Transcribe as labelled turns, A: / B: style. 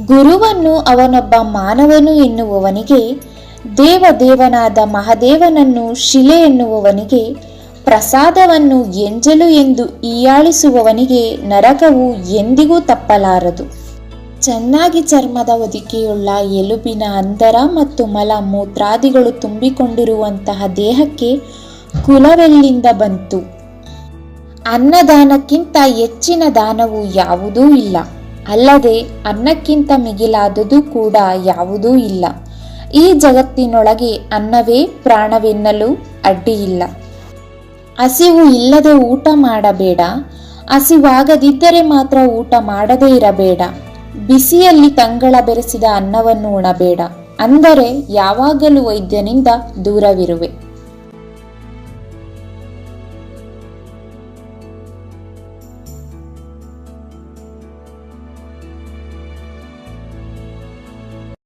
A: ಗುರುವನ್ನು ಅವನೊಬ್ಬ ಮಾನವನು ಎನ್ನುವವನಿಗೆ, ದೇವನಾದ ಮಹಾದೇವನನ್ನು ಶಿಲೆ ಎನ್ನುವವನಿಗೆ, ಪ್ರಸಾದವನ್ನು ಎಂಜಲು ಎಂದು ಹೀಯಾಳಿಸುವವನಿಗೆ ನರಕವು ಎಂದಿಗೂ ತಪ್ಪಲಾರದು. ಚೆನ್ನಾಗಿ ಚರ್ಮದ ಹೊದಿಕೆಯುಳ್ಳ ಎಲುಬಿನ ಅಂದರ ಮತ್ತು ಮಲ ಮೂತ್ರಾದಿಗಳು ತುಂಬಿಕೊಂಡಿರುವಂತಹ ದೇಹಕ್ಕೆ ಕುಲವೆಲ್ಲಿಂದ ಬಂತು? ಅನ್ನದಾನಕ್ಕಿಂತ ಹೆಚ್ಚಿನ ದಾನವು ಯಾವುದೂ ಇಲ್ಲ, ಅಲ್ಲದೆ ಅನ್ನಕ್ಕಿಂತ ಮಿಗಿಲಾದುದು ಕೂಡ ಯಾವುದೂ ಇಲ್ಲ. ಈ ಜಗತ್ತಿನೊಳಗೆ ಅನ್ನವೇ ಪ್ರಾಣವೆನ್ನಲು ಅಡ್ಡಿಯಿಲ್ಲ. ಹಸಿವು ಇಲ್ಲದೆ ಊಟ ಮಾಡಬೇಡ, ಹಸಿವಾಗದಿದ್ದರೆ ಮಾತ್ರ ಊಟ ಮಾಡದೇ ಇರಬೇಡ. ಬಿಸಿಯಲ್ಲಿ ತಂಗಳ ಬೆರೆಸಿದ ಅನ್ನವನ್ನು ಉಣಬೇಡ, ಅಂದರೆ ಯಾವಾಗಲೂ ವೈದ್ಯನಿಂದ ದೂರವಿರುವೆ.